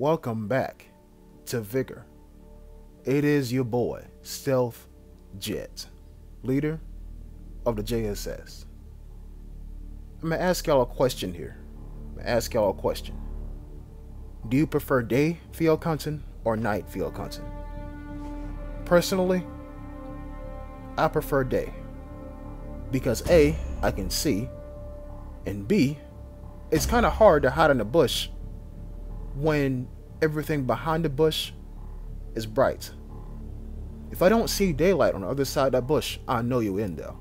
welcome back to Vigor. It is your boy, Stealth Jet, leader of the JSS. I'm gonna ask y'all a question here. Do you prefer day Fjellkanten or night Fjellkanten? Personally, I prefer day. Because A, I can see, and B, it's kind of hard to hide in the bush when everything behind the bush is bright. If I don't see daylight on the other side of that bush, I know you're in there.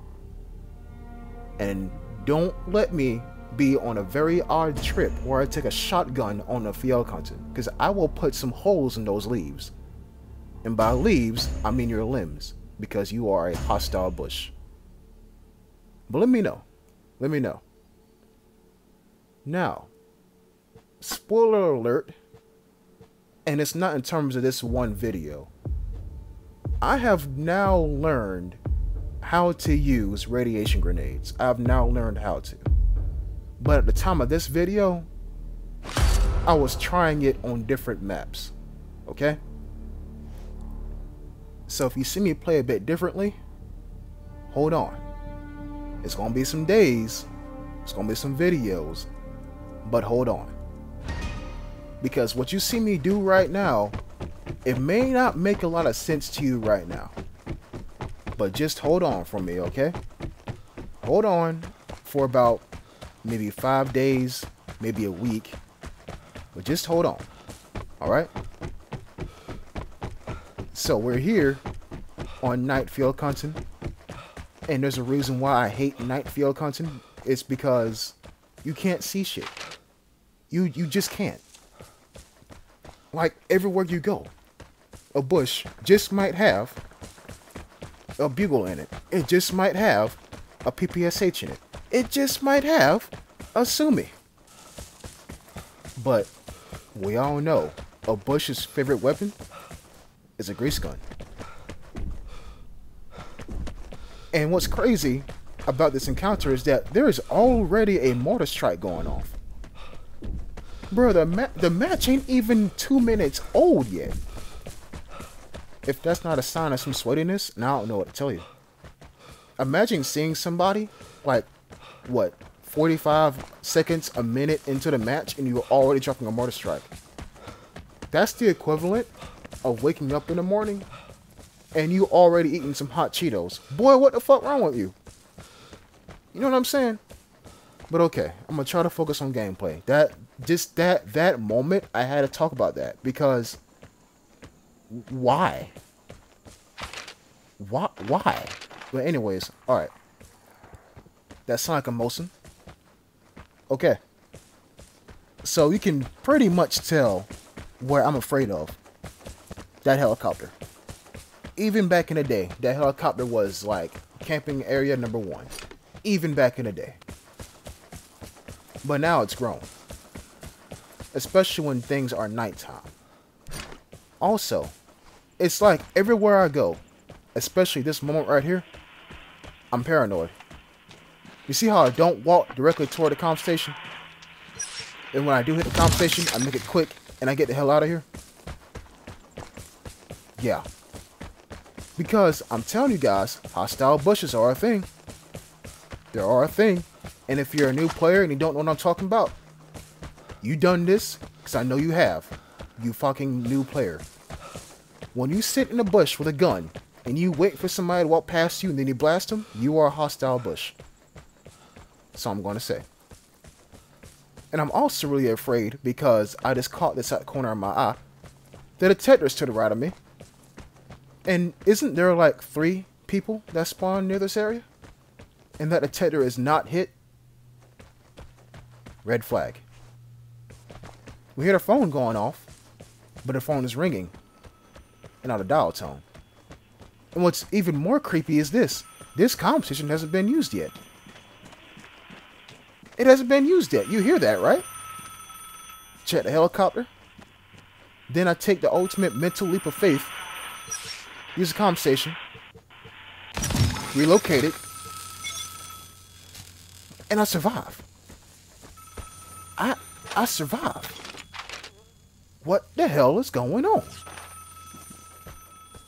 And don't let me be on a very odd trip where I take a shotgun on the Fjellkanten, because I will put some holes in those leaves. And by leaves, I mean your limbs, because you are a hostile bush. But let me know. Now, spoiler alert, and it's not in terms of this one video. I have now learned how to use radiation grenades. I have now learned how to. But at the time of this video, I was trying it on different maps. Okay? So if you see me play a bit differently, hold on. It's gonna be some days, it's gonna be some videos, but hold on. Because what you see me do right now, it may not make a lot of sense to you right now. But just hold on for me, okay? Hold on for about maybe 5 days, maybe a week. But just hold on, alright? So we're here on night Fjellkanten. And there's a reason why I hate night Fjellkanten. It's because you can't see shit. You just can't. Like, everywhere you go, a bush just might have a bugle in it. It just might have a PPSH in it. It just might have a Sumi. But we all know a bush's favorite weapon is a grease gun. And what's crazy about this encounter is that there is already a mortar strike going off. Bro, the match ain't even 2 minutes old yet. If that's not a sign of some sweatiness, now I don't know what to tell you. Imagine seeing somebody, like, what, 45 seconds, a minute into the match, and you're already dropping a mortar strike. That's the equivalent of waking up in the morning and you already eating some hot Cheetos. Boy, what the fuck wrong with you? You know what I'm saying? But okay, I'm gonna try to focus on gameplay. That moment, I had to talk about that because why? Why? But anyways, all right. That sounds like a Mosin. Okay. So you can pretty much tell what I'm afraid of. That helicopter. Even back in the day, that helicopter was like camping area number 1. Even back in the day. But now it's grown. Especially when things are nighttime. Also, it's like everywhere I go, especially this moment right here, I'm paranoid. You see how I don't walk directly toward the comp station? And when I do hit the comp station, I make it quick and I get the hell out of here? Yeah. Because I'm telling you guys, hostile bushes are a thing. They are a thing. And if you're a new player and you don't know what I'm talking about, you done this, because I know you have. You fucking new player. When you sit in a bush with a gun and you wait for somebody to walk past you and then you blast them, you are a hostile bush. So I'm going to say. And I'm also really afraid because I just caught this out the corner of my eye. The detector's to the right of me. And isn't there like 3 people that spawn near this area? And that detector is not hit? Red flag. We hear the phone going off, but the phone is ringing and not a dial tone. And what's even more creepy is this. This conversation hasn't been used yet. It hasn't been used yet. You hear that, right? Check the helicopter. Then I take the ultimate mental leap of faith. Use the comm station. Relocate it. And I survive. I survive. What the hell is going on?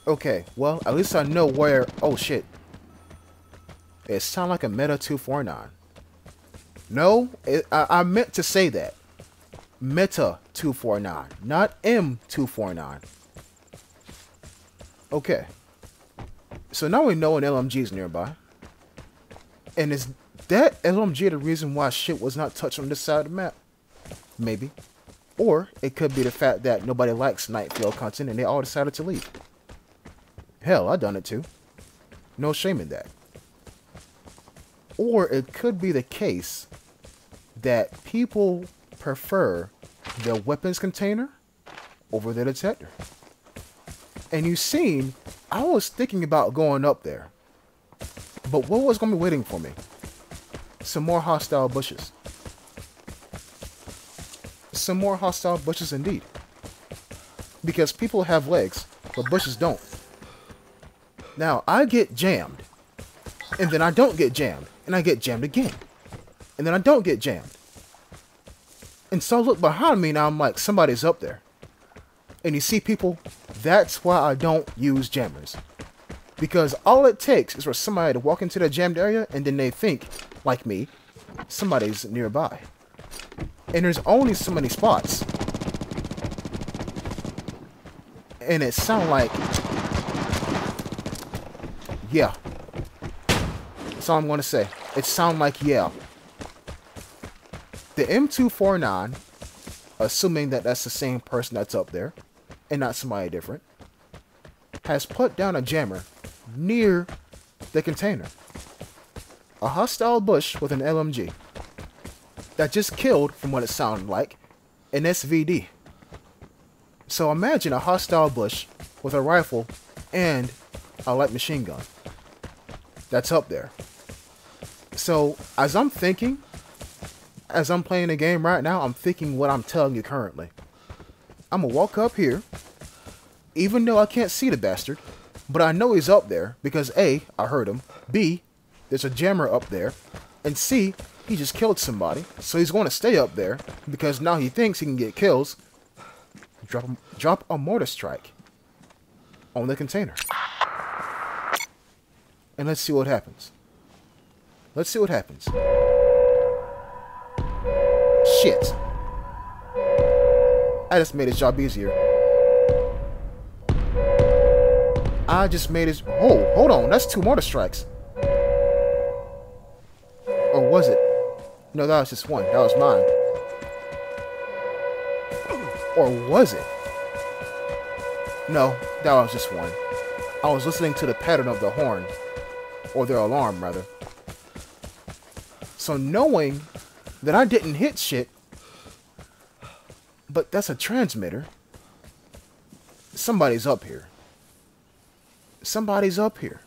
Okay, well, at least I know where... Oh, shit. It sounds like a Meta 249. No, I meant to say that. Meta 249, not M249. Okay. So now we know an LMG is nearby. And is that LMG the reason why shit was not touched on this side of the map? Maybe. Or it could be the fact that nobody likes night Fjellkanten and they all decided to leave. Hell, I done it too. No shame in that. Or it could be the case that people prefer the weapons container over the detector. And you seen, I was thinking about going up there. But what was going to be waiting for me? Some more hostile bushes. Some more hostile bushes indeed. Because people have legs, but bushes don't. Now, I get jammed. And then I don't get jammed. And I get jammed again. And then I don't get jammed. And so I look behind me and I'm like, somebody's up there. And you see people, that's why I don't use jammers. Because all it takes is for somebody to walk into the jammed area and then they think, like me, somebody's nearby. And there's only so many spots. And it sounds like, yeah. That's all I'm going to say. It sounds like, yeah. The M249, assuming that that's the same person that's up there, and not somebody different, has put down a jammer near the container. A hostile bush with an LMG that just killed, from what it sounded like, an SVD. So imagine a hostile bush with a rifle and a light machine gun. That's up there. So as I'm thinking, as I'm playing the game right now, I'm thinking what I'm telling you currently. I'm gonna walk up here, even though I can't see the bastard, but I know he's up there because A, I heard him, B, there's a jammer up there, and C, he just killed somebody, so he's going to stay up there because now he thinks he can get kills. Drop a mortar strike on the container. And let's see what happens. Let's see what happens. Shit. I just made his job easier. I just made his... Oh, hold on. That's 2 mortar strikes. Or was it? No, that was just 1. That was mine. Or was it? No, that was just 1. I was listening to the pattern of the horn. Or their alarm, rather. So knowing that I didn't hit shit, but that's a transmitter, somebody's up here. Somebody's up here.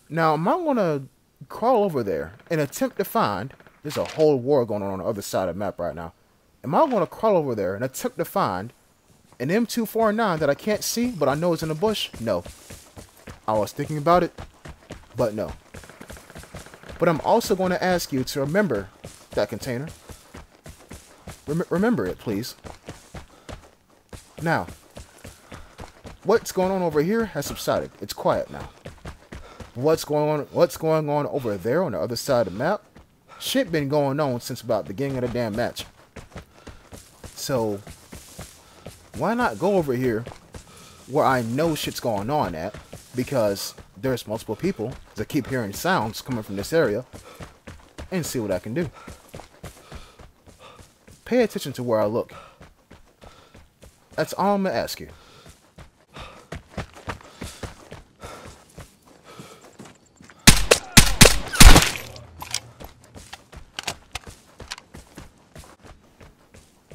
Now, am I going to crawl over there and attempt to find... There's a whole war going on the other side of the map right now. Am I going to crawl over there and attempt to find an M249 that I can't see, but I know is in the bush? No. I was thinking about it, but no. But I'm also going to ask you to remember that container. Remember it, please. Now, what's going on over here has subsided. It's quiet now. What's going on over there on the other side of the map? Shit been going on since about the beginning of the damn match. So, why not go over here where I know shit's going on at? Because there's multiple people that keep hearing sounds coming from this area. And see what I can do. Pay attention to where I look. That's all I'm going to ask you.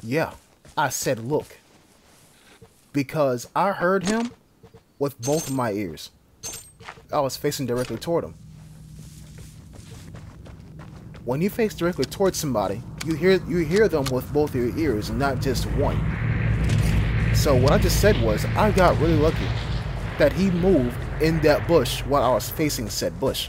Yeah, I said look. Because I heard him with both of my ears. I was facing directly toward him. When you face directly towards somebody, you hear them with both your ears and not just one. So what I just said was, I got really lucky that he moved in that bush while I was facing said bush.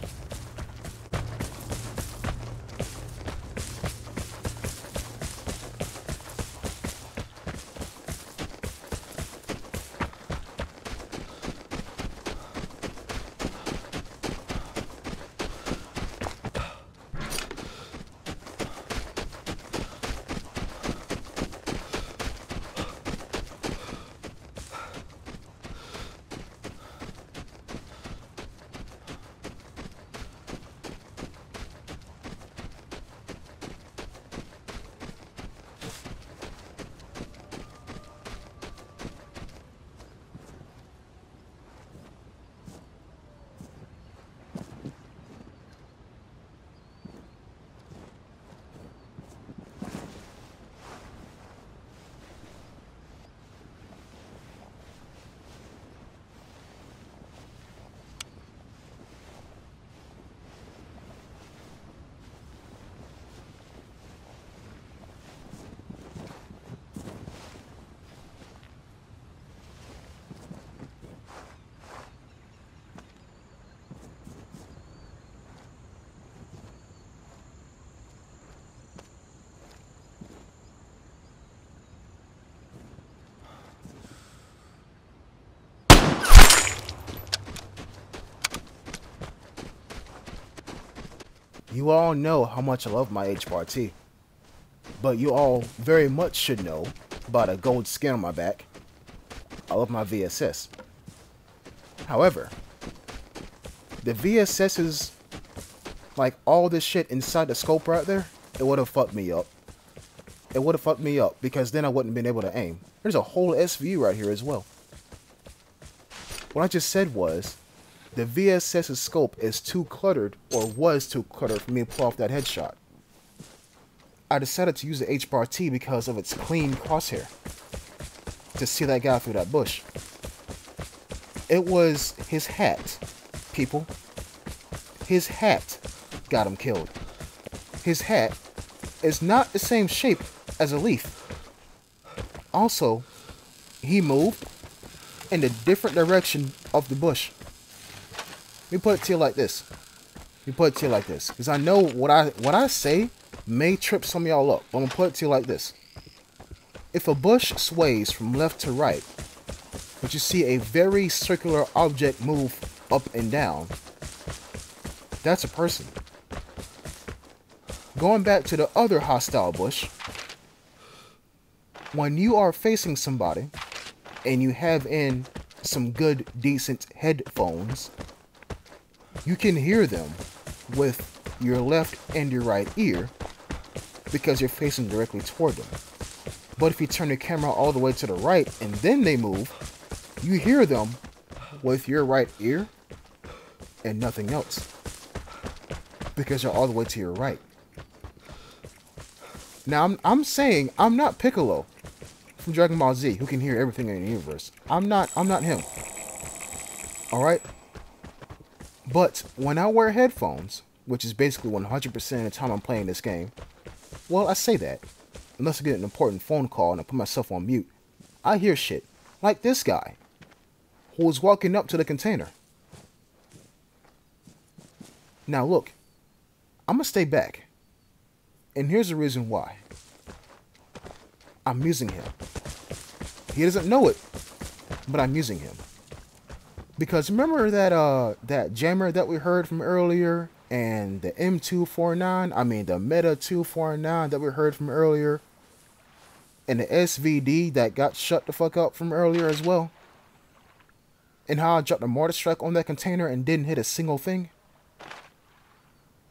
You all know how much I love my HRT, but you all very much should know about a gold skin on my back. I love my VSS. However, the VSS's, like all this shit inside the scope right there, it would have fucked me up. It would have fucked me up because then I wouldn't have been able to aim. There's a whole SVU right here as well. What I just said was, the VSS's scope is too cluttered, or was too cluttered for me to pull off that headshot. I decided to use the HRT because of its clean crosshair. To see that guy through that bush. It was his hat, people. His hat got him killed. His hat is not the same shape as a leaf. Also, he moved in the different direction of the bush. Let me put it to you like this. Because I know what I say may trip some of y'all up. But I'm gonna put it to you like this. If a bush sways from left to right, but you see a very circular object move up and down, that's a person. Going back to the other hostile bush, when you are facing somebody and you have in some good, decent headphones, you can hear them with your left and your right ear because you're facing directly toward them. But if you turn the camera all the way to the right and then they move, you hear them with your right ear and nothing else because you're all the way to your right. Now, I'm saying I'm not Piccolo from Dragon Ball Z, who can hear everything in the universe. I'm not him. Alright? But when I wear headphones, which is basically 100% of the time I'm playing this game, well, I say that. Unless I get an important phone call and I put myself on mute, I hear shit. Like this guy, who was walking up to the container. Now look, I'm gonna stay back. And here's the reason why. I'm using him. He doesn't know it, but I'm using him. Because remember that jammer that we heard from earlier, and the M249, I mean the Meta 249 that we heard from earlier, and the SVD that got shut the fuck up from earlier as well, and how I dropped a mortar strike on that container and didn't hit a single thing?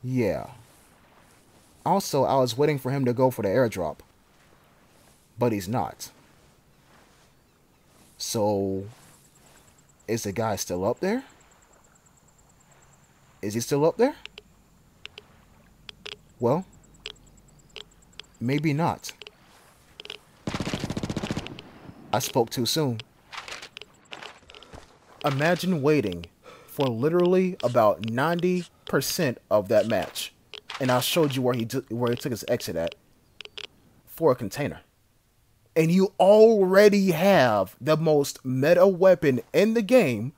Yeah. Also, I was waiting for him to go for the airdrop, but he's not. So, is the guy still up there? Is he still up there? Well, maybe not. I spoke too soon. Imagine waiting for literally about 90% of that match, and I showed you where he took his exit at, for a container. And you already have the most meta weapon in the game,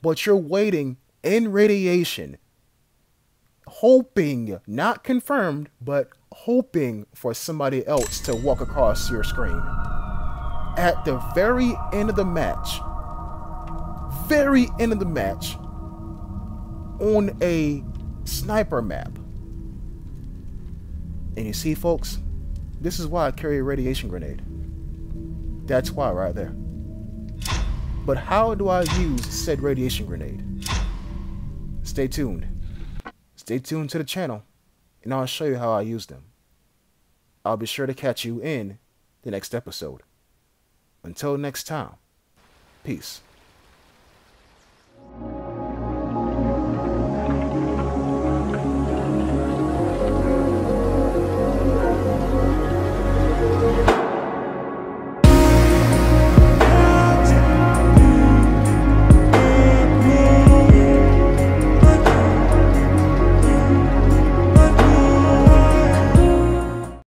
but you're waiting in radiation, hoping, not confirmed, but hoping for somebody else to walk across your screen. At the very end of the match, on a sniper map. And you see, folks, this is why I carry a radiation grenade. That's why right there. But how do I use said radiation grenade? Stay tuned. Stay tuned to the channel, and I'll show you how I use them. I'll be sure to catch you in the next episode. Until next time, peace.